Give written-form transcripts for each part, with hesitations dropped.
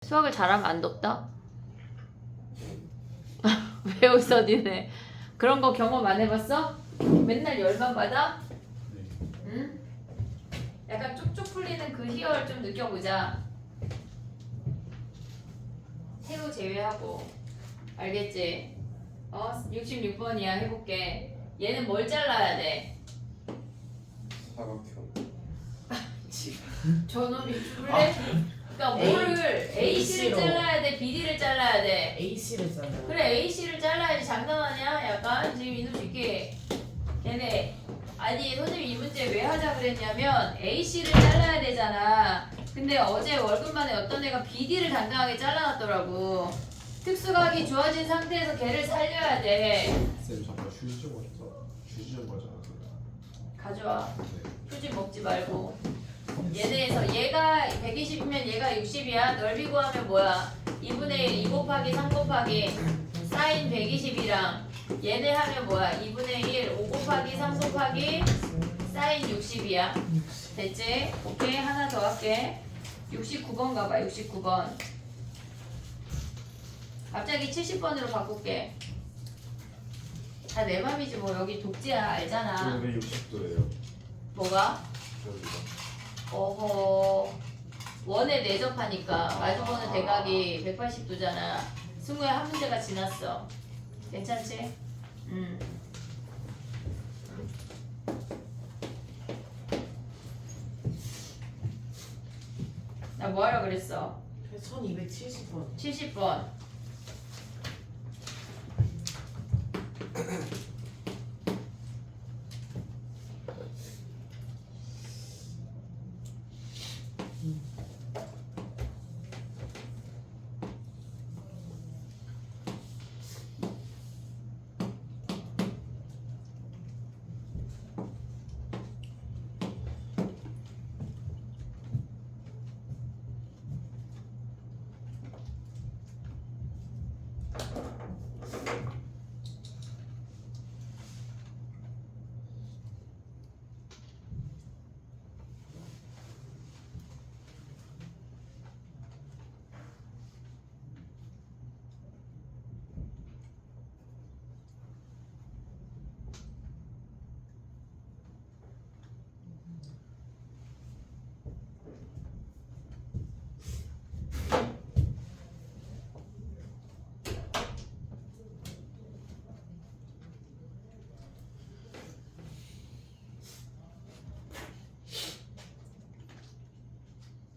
수학을 잘하면 안 덥다? 왜 웃어 니네? 그런 거 경험 안 해봤어? 맨날 열만 받아? 응? 약간 쭉쭉 풀리는 그 희열 좀 느껴보자. 태우 제외하고. 알겠지? 66번이야. 해볼게. 얘는 뭘 잘라야 돼? 사각형. 저놈이 줄래? 그러니까 뭐를 AC를 A로. 잘라야 돼? BD를 잘라야 돼? AC를 잘라요. 그래 AC를 잘라야지. 장난하냐? 약간 지금 이놈 새끼 걔네 아니 선생님 이 문제 왜 하자 그랬냐면 AC를 잘라야 되잖아. 근데 어제 월급만에 어떤 애가 BD를 당당하게 잘라놨더라고. 특수각이 좋아진 상태에서 걔를 살려야 돼. 쌤 잠깐 휴지 좀 왔어. 휴지 좀 가져와. 가져와. 네. 휴지 먹지 말고. 얘네에서 얘가 120이면 얘가 60이야. 넓이 구하면 뭐야? 2분의 1, 2 곱하기 3 곱하기 사인 120이랑 얘네 하면 뭐야? 2분의 1, 5 곱하기 3 곱하기 사인 60이야. 됐지? 오케이. 하나 더 할게. 69번 가봐. 69번. 갑자기 70번으로 바꿀게. 다 내 맘이지 뭐. 여기 독지야. 알잖아. 왜 60도예요? 뭐가? 여기가. 어허. 원에 내접하니까 마주보는 대각이 180도잖아. 승우에 한 문제가 지났어. 괜찮지? 나 뭐하라 그랬어? 1270번. 70번.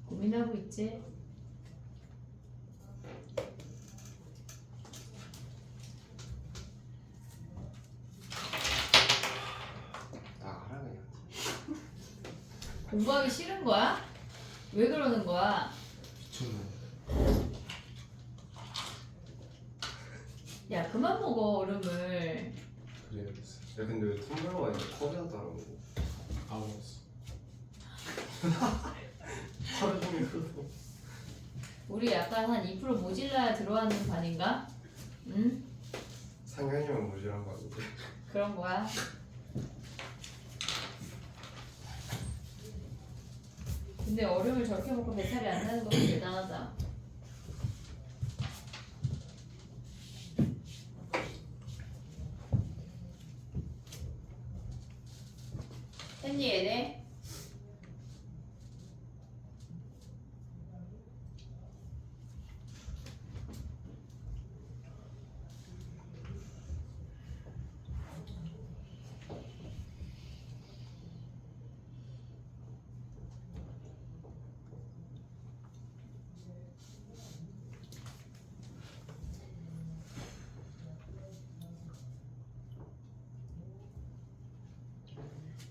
고민하고 있지? 나 알아 그냥. 공부하기 싫은 거야? 왜 그러는 거야? 미쳤네. 야 그만 먹어 얼음을. 그래야겠어. 야 근데 왜 텀블러가 이렇게 커졌다고? 아 먹었어. 하루 종일 그러고. 우리 약간 한 2% 모질라야 들어가는 반인가? 응? 상현이만 무지한 거 아닌데? 그런 거야. 근데 얼음을 저렇게 먹고 배탈이 안 나는 것도 대단하다. 했니 얘네?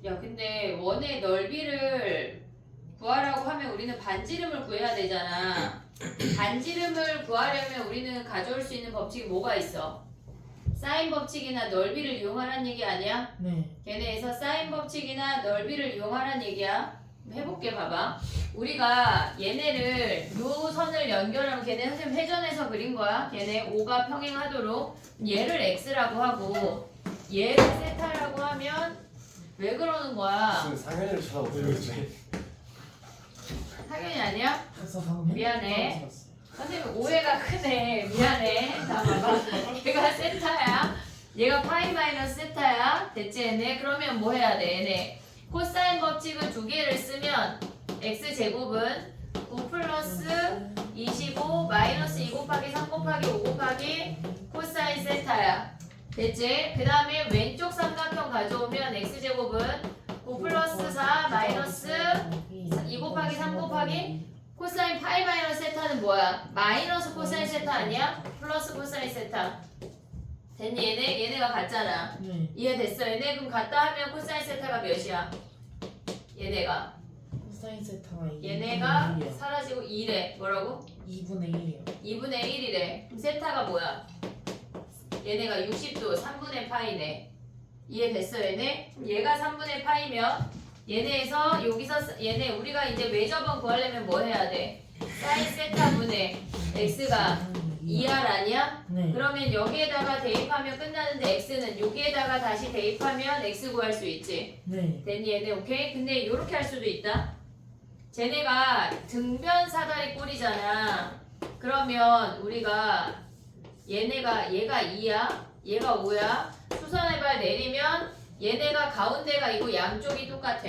야 근데 원의 넓이를 구하라고 하면 우리는 반지름을 구해야 되잖아. 반지름을 구하려면 우리는 가져올 수 있는 법칙이 뭐가 있어? 사인 법칙이나 넓이를 이용하라는 얘기 아니야? 네. 걔네에서 사인 법칙이나 넓이를 이용하라는 얘기야. 해볼게 봐봐. 우리가 얘네를 요 선을 연결하면 걔네 선생님 회전해서 그린 거야. 걔네 O가 평행하도록 얘를 X라고 하고 얘를 세타라고 하면 왜 그러는 거야? 무슨 상현이를 쳐다보고 있지? 당연히 아니야? 그래서 방금 미안해. 핸드폰 찾았어요. 선생님 오해가 크네. 미안해. 자 봐봐. 얘가 세타야. 얘가 파이 마이너스 세타야. 됐지 얘네? 그러면 뭐 해야 돼 얘네? 코사인 법칙을 두 개를 쓰면 x제곱은 9 플러스 25 마이너스 2 곱하기 3 곱하기 5 곱하기 코사인 세타야. 됐지? 그 다음에 왼쪽 삼각형 가져오면 x제곱은 9 플러스 4 마이너스 2 곱하기 3 곱하기 코사인 파이 마이너스 세타는 뭐야? 마이너스 코사인 세타 아니야? 플러스 코사인 세타. 됐니? 얘네가 같잖아. 네. 이해됐어? 얘네 그럼 같다 하면 코사인 세타가 몇이야? 얘네가 코사인 세타가 얘네가 사라지고 2래. 뭐라고? 2분의 1이요. 2분의 1이래. 그럼 세타가 뭐야? 얘네가 60도 3분의 파이네. 이해됐어 얘네? 그럼 얘가 3분의 파이면 얘네에서 여기서 얘네 우리가 이제 매저번 구하려면 뭐 해야 돼? 사인 세타분의 x가 2r 아니야? 네. 그러면 여기에다가 대입하면 끝나는데 x는 여기에다가 다시 대입하면 x 구할 수 있지. 네. 됐니 얘네? 오케이? 근데 이렇게 할 수도 있다. 쟤네가 등변 사다리 꼴이잖아. 그러면 우리가 얘가 2야 얘가 5야 수선해발 내리면 얘네가 가운데가 이고 양쪽이 똑같아.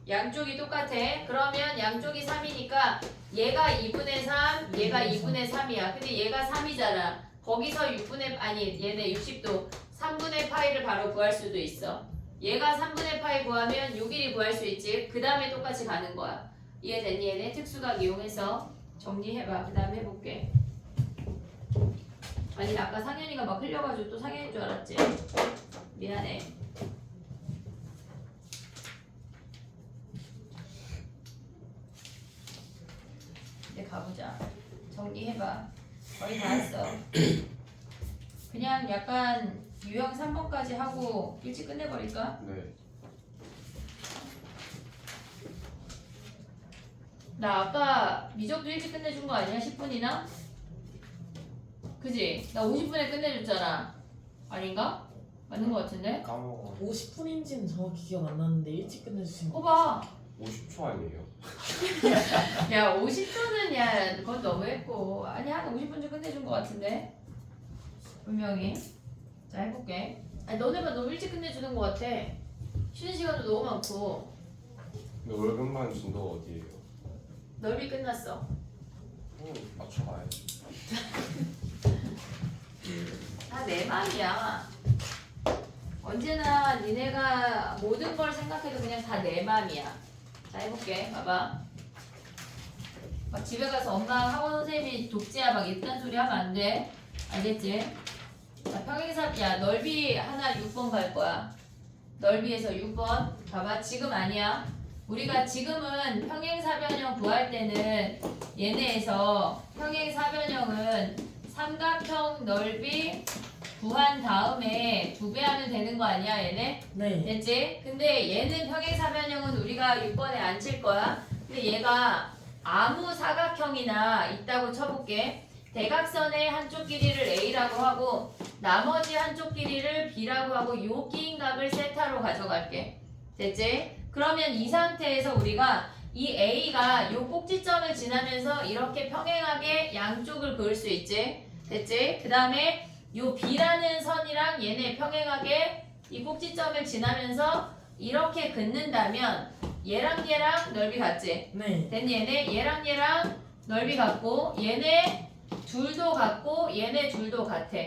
양쪽이 똑같아. 그러면 양쪽이 3이니까 얘가 2분의 3 얘가 2분의 3이야. 근데 얘가 3이잖아. 거기서 6분의 아니 얘네 60도 3분의 파이를 바로 구할 수도 있어. 얘가 3분의 파이 구하면 6일이 구할 수 있지. 그 다음에 똑같이 가는 거야. 이해됐니? 얘네 특수각 이용해서 정리해봐. 그 다음에 해볼게. 아니 아까 상현이가 막 흘려가지고 또 상현인 줄 알았지? 미안해. 이제 가보자. 정리해봐. 거의 다 했어. 그냥 약간 유형 3번까지 하고 일찍 끝내버릴까? 네. 나 아까 미적도 일찍 끝내준 거 아니야? 10분이나? 그지? 나 50분에 끝내줬잖아. 아닌가? 맞는 거 같은데? 까먹어. 50분인지는 정확히 기억 안 나는데 일찍 끝내주신 거. 꼽아. 50초 아니에요? 야 50초는 야 그건 너무했고 아니 한 50분쯤 끝내준 거 같은데 분명히. 자 해볼게. 아니 너네가 너무 일찍 끝내주는 거 같아. 쉬는 시간도 너무 많고. 근데 월급만 준다가 어디에요? 넓이 끝났어. 맞춰봐야지. 다 내 맘이야. 언제나 니네가 모든 걸 생각해도 그냥 다 내 맘이야. 자 해볼게. 봐봐. 막 집에 가서 엄마 학원 선생님이 독재야 막 이딴 소리 하면 안 돼. 알겠지? 자 평행사 야 넓이 하나 6번 갈 거야. 넓이에서 6번. 봐봐 지금 아니야. 우리가 지금은 평행사변형 구할 때는 얘네에서 평행사변형은 삼각형 넓이 구한 다음에 2배 하면 되는 거 아니야 얘네? 네. 됐지? 근데 얘는 평행사변형은 우리가 6번에 안 칠 거야. 근데 얘가 아무 사각형이나 있다고 쳐볼게. 대각선의 한쪽 길이를 A라고 하고 나머지 한쪽 길이를 B라고 하고 요 끼인 값을 세타로 가져갈게. 됐지? 그러면 이 상태에서 우리가 이 A가 요 꼭지점을 지나면서 이렇게 평행하게 양쪽을 그을 수 있지? 됐지? 그 다음에 요 B라는 선이랑 얘네 평행하게 이 꼭지점을 지나면서 이렇게 긋는다면 얘랑 넓이 같지? 네. 됐니? 얘랑 넓이 같고 얘네 둘도 같고 얘네 둘도 같아.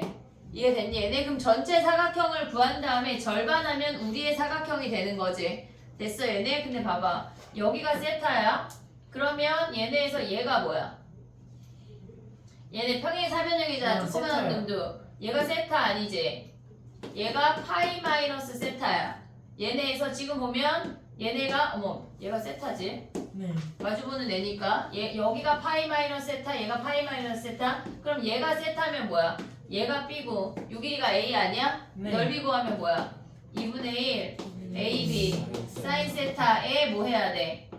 이해됐니? 얘네 그럼 전체 사각형을 구한 다음에 절반하면 우리의 사각형이 되는 거지. 됐어 얘네? 근데 봐봐 여기가 세타야. 그러면 얘네에서 얘가 뭐야? 얘네 평행사변형이잖아. 조그만한 세타요. 놈도 얘가 세타 아니지? 얘가 파이 마이너스 세타야. 얘네에서 지금 보면 얘네가 어머 얘가 세타지? 네. 마주보는 애니까 얘 여기가 파이 마이너스 세타 얘가 파이 마이너스 세타. 그럼 얘가 세타면 뭐야? 얘가 B고 요 길이가 A 아니야? 네. 넓이 구하면 뭐야? 2분의 1 AB 사인 세타에 뭐 해야 돼?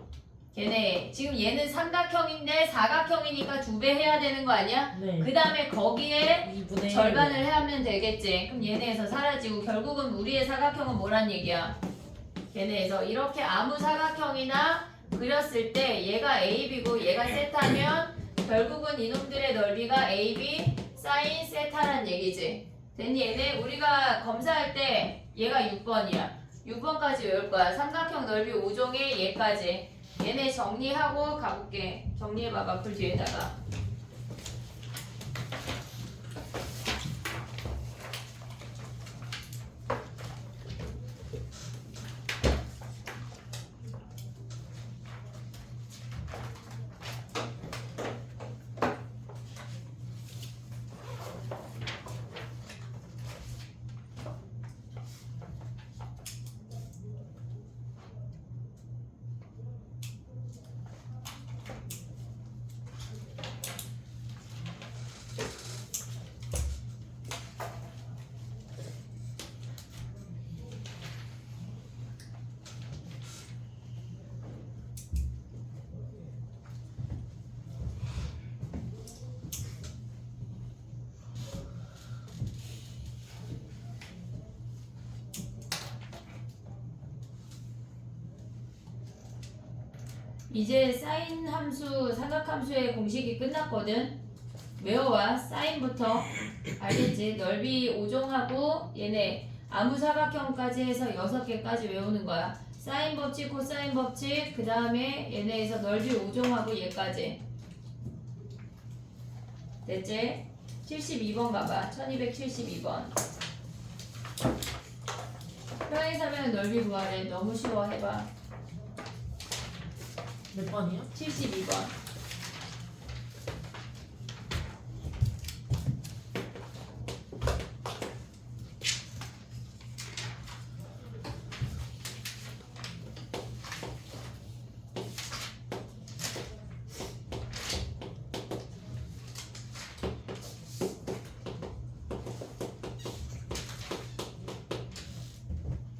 걔네 지금 얘는 삼각형인데 사각형이니까 2배 해야 되는 거 아니야? 네. 그 다음에 거기에 2분의 절반을 하면 되겠지. 그럼 얘네에서 사라지고 결국은 우리의 사각형은 뭐란 얘기야? 걔네에서 이렇게 아무 사각형이나 그렸을 때 얘가 AB고 얘가 세타면 결국은 이놈들의 넓이가 AB 사인 세타란 얘기지. 됐니? 얘네 우리가 검사할 때 얘가 6번이야. 6번까지 외울 거야. 삼각형 넓이 5종의 얘까지. 얘네 정리하고 가볼게. 정리해봐봐. 불 뒤에다가. 이제 사인 함수, 삼각함수의 공식이 끝났거든. 외워와. 사인부터. 알겠지? 넓이 5종하고 얘네 아무 사각형까지 해서 6개까지 외우는 거야. 사인 법칙, 코사인 법칙, 그 다음에 얘네에서 넓이 5종하고 얘까지. 됐지? 72번 가봐. 1272번. 평행사면 넓이 구하래. 너무 쉬워. 해봐. 몇 번이요? 72번.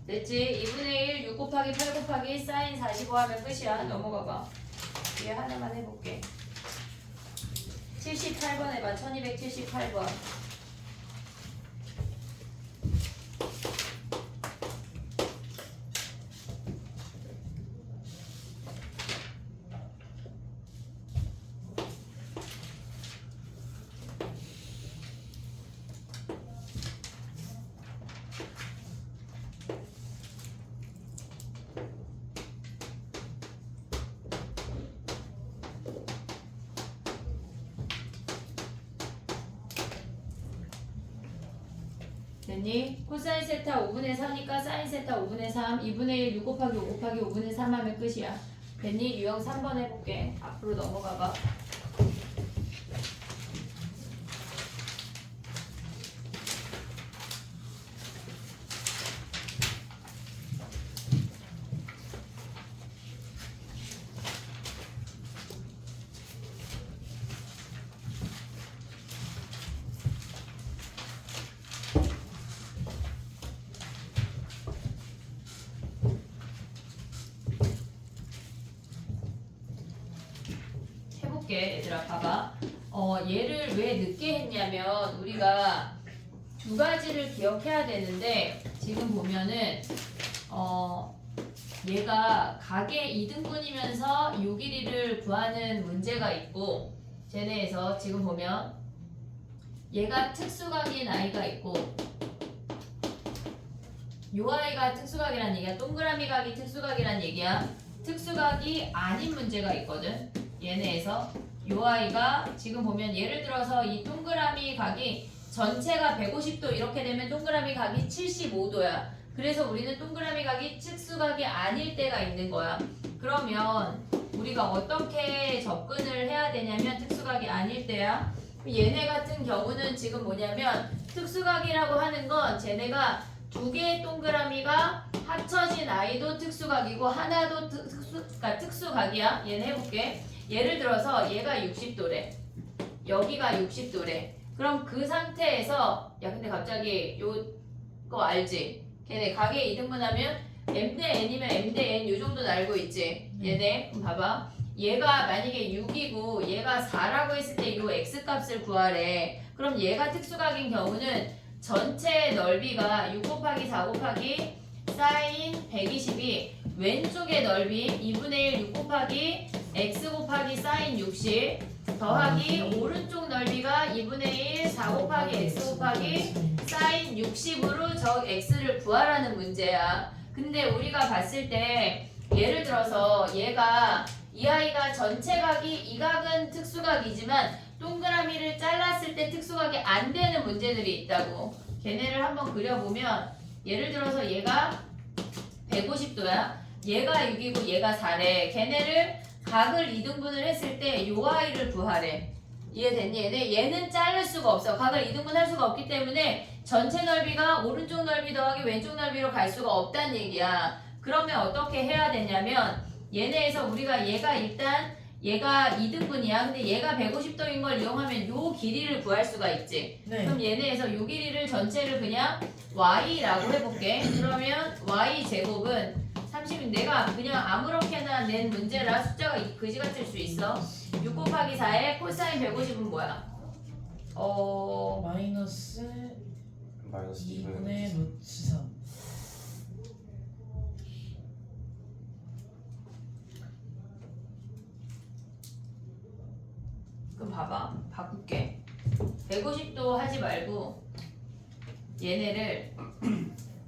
됐지? 2분의 1, 6 곱하기 8 곱하기 사인 45 하면 끝이야. 넘어가봐. 얘 하나만 해볼게. 78번 해봐. 1278번. 됐니? 코사인 세타 5분의 4니까 사인 세타 5분의 3, 2분의 1, 6 곱하기 5 곱하기 5분의 3 하면 끝이야. 됐니? 유형 3번 해볼게. 앞으로 넘어가봐. 얘들아 봐봐. 얘를 왜 늦게 했냐면 우리가 두 가지를 기억해야 되는데 지금 보면은 얘가 각의 2등분이면서 요 길이를 구하는 문제가 있고 쟤네에서 지금 보면 얘가 특수각인 아이가 있고 요 아이가 특수각이란 얘기야. 동그라미 각이 특수각이란 얘기야. 특수각이 아닌 문제가 있거든. 얘네에서 요 아이가 지금 보면 예를 들어서 이 동그라미 각이 전체가 150도 이렇게 되면 동그라미 각이 75도야. 그래서 우리는 동그라미 각이 특수각이 아닐 때가 있는 거야. 그러면 우리가 어떻게 접근을 해야 되냐면 특수각이 아닐 때야. 얘네 같은 경우는 지금 뭐냐면 특수각이라고 하는 건 쟤네가 두 개의 동그라미가 합쳐진 아이도 특수각이고 하나도 그러니까 특수각이야. 얘는 해볼게. 예를 들어서 얘가 60도래. 여기가 60도래. 그럼 그 상태에서 야 근데 갑자기 요거 알지? 걔네 각의 2등분하면 m 대 n이면 m 대 n 요 정도는 알고 있지? 얘네 그럼 봐봐. 얘가 만약에 6이고 얘가 4라고 했을 때 요 x값을 구하래. 그럼 얘가 특수각인 경우는 전체 넓이가 6 곱하기 4 곱하기 사인 120이 왼쪽의 넓이 2분의 1 6 곱하기 x 곱하기 사인 60 더하기 오른쪽 넓이가 2분의 1 4 곱하기 x 곱하기 사인 60으로 저 x를 구하라는 문제야. 근데 우리가 봤을 때 예를 들어서 얘가 이 아이가 전체 각이 이 각은 특수각이지만 동그라미를 잘랐을 때 특수각이 안 되는 문제들이 있다고. 걔네를 한번 그려보면 예를 들어서 얘가 150도야. 얘가 6이고 얘가 4래. 걔네를 각을 2등분을 했을 때 요 아이를 구하래. 이해됐니? 얘는 자를 수가 없어. 각을 2등분 할 수가 없기 때문에 전체 넓이가 오른쪽 넓이 더하기 왼쪽 넓이로 갈 수가 없다는 얘기야. 그러면 어떻게 해야 되냐면 얘네에서 우리가 얘가 일단 얘가 2등분이야. 근데 얘가 150도인 걸 이용하면 요 길이를 구할 수가 있지. 네. 그럼 얘네에서 요 길이를 전체를 그냥 y라고 해볼게. 그러면 y 제곱은 30인 내가 그냥 아무렇게나 낸 문제라 숫자가 그지 같을 수 있어. 6 곱하기 4에 코사인 150은 뭐야? 마이너스 마이너스 2분의 루트 3. 그럼 봐봐. 바꿀게. 150도 하지 말고 얘네를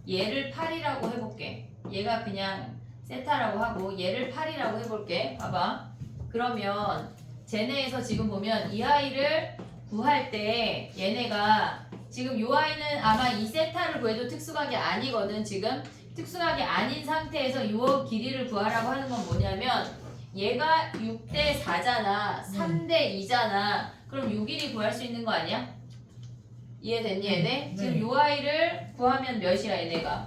얘를 8이라고 해볼게. 얘가 그냥 세타라고 하고 얘를 8이라고 해볼게. 봐봐. 그러면 쟤네에서 지금 보면 이 아이를 구할 때 얘네가 지금 이 아이는 아마 이 세타를 구해도 특수각이 아니거든. 지금 특수각이 아닌 상태에서 이 길이를 구하라고 하는 건 뭐냐면 얘가 6대 4잖아. 3대 2잖아. 그럼 요 길이 구할 수 있는 거 아니야? 이해됐니 얘네? 네. 지금 요 아이를 구하면 몇이야 얘네가?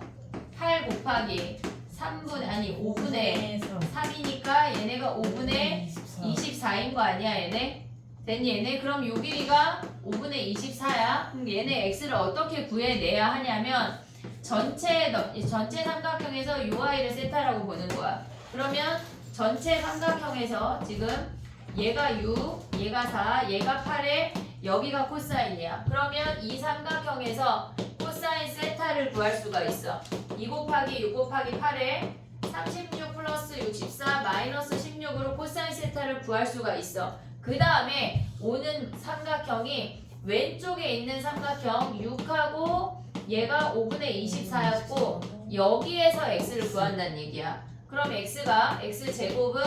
8 곱하기 3분 아니 5분의 3이니까 얘네가 5분의 24인 거 아니야 얘네? 됐니 얘네? 그럼 요 길이가 5분의 24야. 그럼 얘네 x를 어떻게 구해내야 하냐면 전체 삼각형에서 요 아이를 세타라고 보는 거야. 그러면 전체 삼각형에서 지금 얘가 6, 얘가 4, 얘가 8에 여기가 코사인이야. 그러면 이 삼각형에서 코사인 세타를 구할 수가 있어. 2 곱하기 6 곱하기 8에 36 플러스 64 마이너스 16으로 코사인 세타를 구할 수가 있어. 그 다음에 오는 삼각형이 왼쪽에 있는 삼각형 6하고 얘가 5분의 24였고 여기에서 x를 구한다는 얘기야. 그럼 x가 x제곱은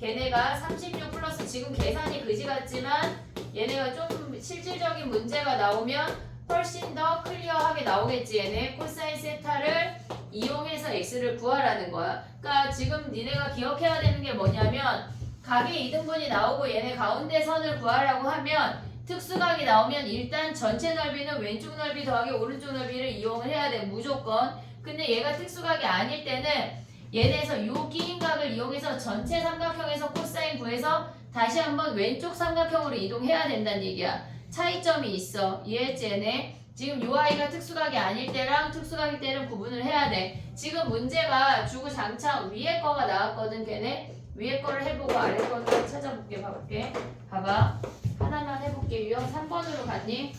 걔네가 36 플러스 지금 계산이 그지 같지만 얘네가 좀 실질적인 문제가 나오면 훨씬 더 클리어하게 나오겠지. 얘네 코사인 세타를 이용해서 x를 구하라는 거야. 그러니까 지금 니네가 기억해야 되는 게 뭐냐면 각의 2등분이 나오고 얘네 가운데 선을 구하라고 하면 특수각이 나오면 일단 전체 넓이는 왼쪽 넓이 더하기 오른쪽 넓이를 이용을 해야 돼. 무조건. 근데 얘가 특수각이 아닐 때는 얘네에서 요 끼인 각을 이용해서 전체 삼각형에서 코사인 구해서 다시 한번 왼쪽 삼각형으로 이동해야 된다는 얘기야. 차이점이 있어. 이해했지 얘네? 지금 요 아이가 특수각이 아닐 때랑 특수각일 때는 구분을 해야 돼. 지금 문제가 주구장창 위에 거가 나왔거든 걔네. 위에 거를 해보고 아래 거를 찾아볼게. 봐볼게. 봐봐. 하나만 해볼게. 유형 3번으로 갔니?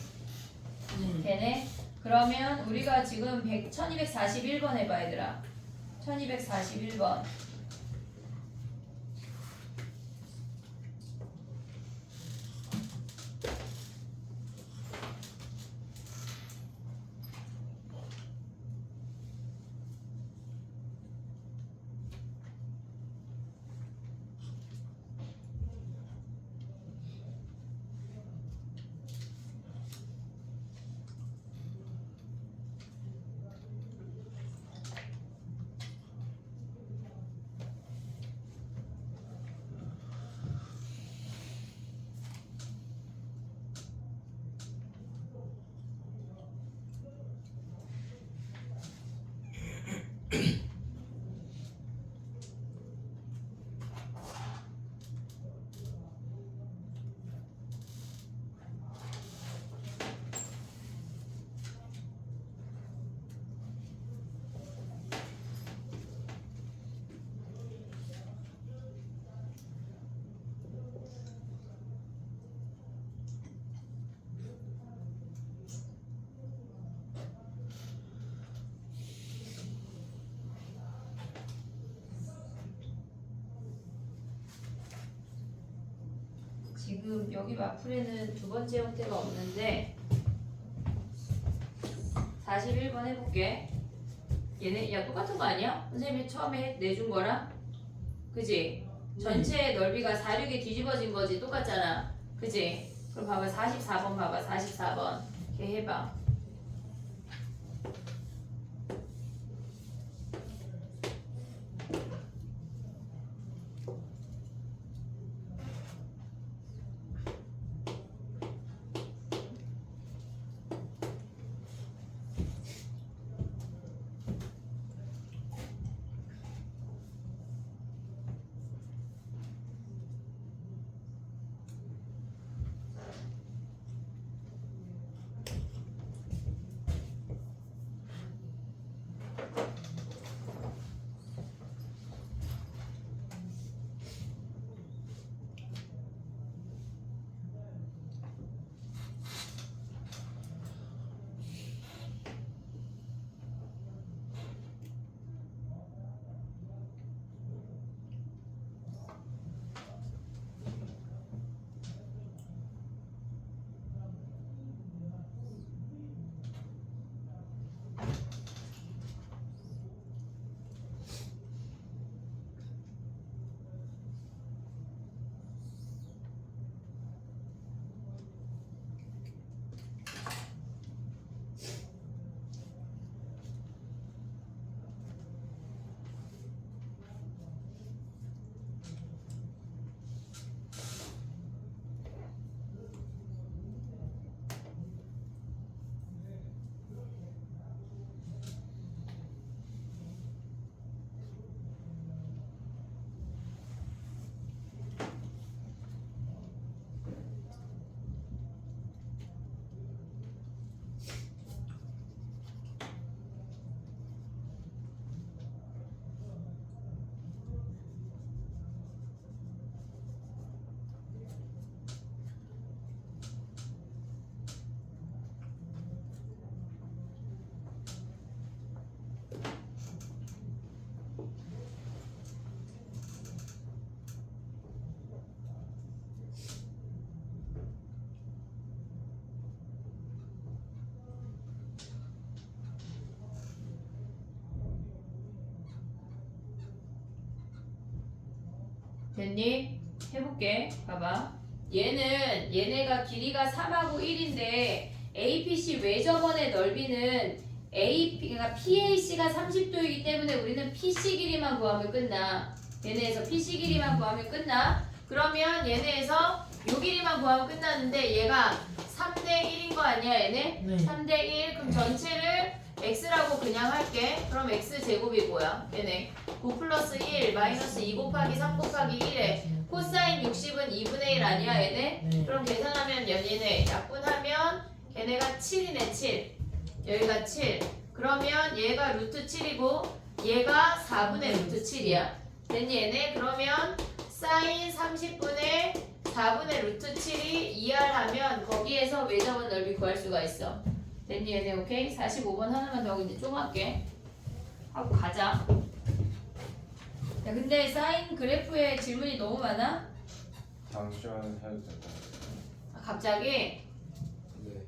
걔네. 그러면 우리가 지금 1241번 해봐 얘들아. 1241번. 지금 여기 마플에는 두 번째 형태가 없는데 41번 해볼게. 얘네 야 똑같은 거 아니야? 선생님이 처음에 내준 거랑 그지? 전체 넓이가 4, 6이 뒤집어진 거지 똑같잖아 그지? 그럼 봐봐 44번 봐봐 44번 이렇게 해봐. 됐니? 해볼게. 봐봐. 얘네가 길이가 3하고 1인데 APC 외접원의 넓이는 그러니까 PAC가 30도이기 때문에 우리는 PC 길이만 구하면 끝나. 얘네에서 PC 길이만 구하면 끝나. 그러면 얘네에서 요 길이만 구하면 끝나는데 얘가 3대 1인 거 아니야 얘네? 네. 3대 1 그럼 전체를 x라고 그냥 할게. 그럼 x제곱이 뭐야? 얘네 9 플러스 1 마이너스 2 곱하기 3 곱하기 1에 코사인 60은 2분의 1 아니야 얘네? 네. 그럼 계산하면 얘네 약분하면 걔네가 7이네 7 여기가 7 그러면 얘가 루트 7이고 얘가 4분의 루트 7이야 됐니 얘네? 그러면 사인 30분의 4분의 루트 7이 2R 하면 거기에서 외접원 넓이 구할 수가 있어 됐니 얘네? 오케이? 45번 하나만 더 이제 좀 할게 하고 가자. 야 근데 사인 그래프에 질문이 너무 많아? 다음 시간에 해도 될까요? 아, 갑자기? 네.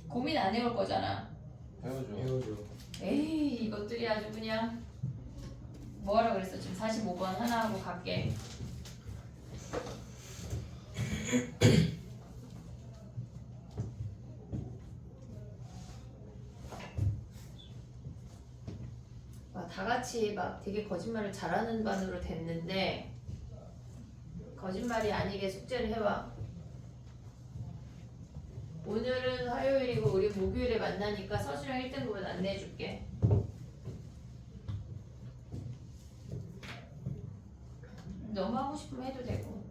고민 안 해올 거잖아. 해오죠. 에이 이것들이 아주 그냥 뭐하라 그랬어 지금 45번 하나 하고 갈게. 다 같이 막 되게 거짓말을 잘하는 반으로 됐는데 거짓말이 아니게 숙제를 해와. 오늘은 화요일이고 우리 목요일에 만나니까 서술형 1등급은 안 내줄게. 너무 하고 싶으면 해도 되고.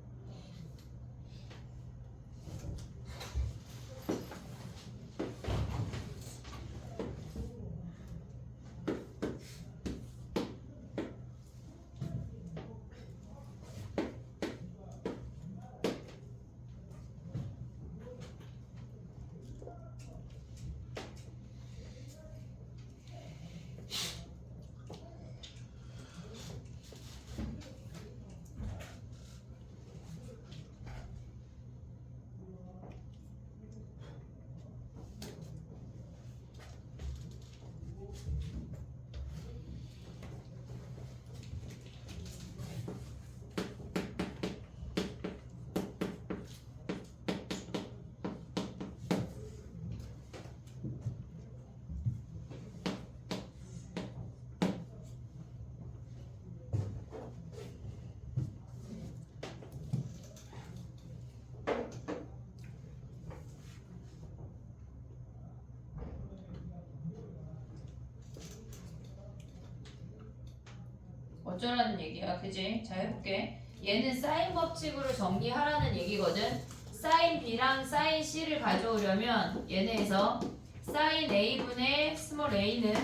어쩌라는 얘기야, 그지? 자, 해볼게. 얘는 사인 법칙으로 정리하라는 얘기거든. 사인 B랑 사인 C를 가져오려면 얘네에서 사인 A분의 스몰 a는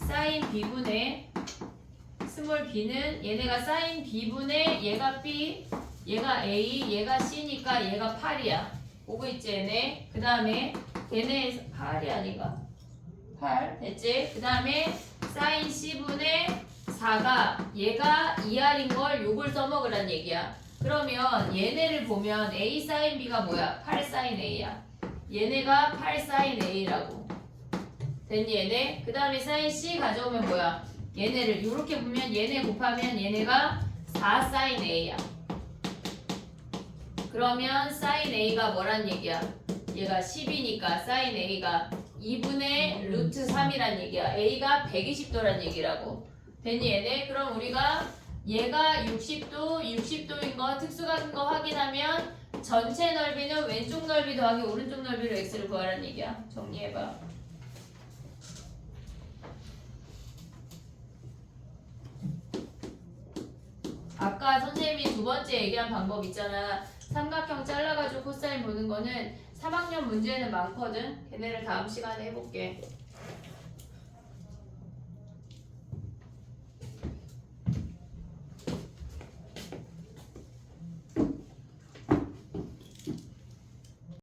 사인 B분의 스몰 b는 얘네가 사인 B분의 얘가 B, 얘가 A, 얘가 C니까 얘가 8이야. 오고 있지 얘네. 그 다음에 얘네 8이 아닌가? 8 됐지? 그 다음에 사인 C분의 4가 얘가 2R인 걸 요걸 써먹으란 얘기야. 그러면 얘네를 보면 A 사인 B가 뭐야? 8 사인 A야. 얘네가 8 사인 A라고. 됐니 얘네? 그 다음에 사인 C 가져오면 뭐야? 얘네를 이렇게 보면 얘네 곱하면 얘네가 4 사인 A야. 그러면 사인 A가 뭐란 얘기야? 얘가 10이니까 사인 A가 2분의 루트 3이란 얘기야. A가 120도란 얘기라고. 됐니 얘네? 그럼 우리가 얘가 60도인 거 특수각인 거 확인하면 전체 넓이는 왼쪽 넓이 더하기 오른쪽 넓이로 x를 구하라는 얘기야. 정리해봐. 아까 선생님이 두 번째 얘기한 방법 있잖아. 삼각형 잘라가지고 코사인 보는 거는 3학년 문제는 많거든. 걔네를 다음 시간에 해볼게.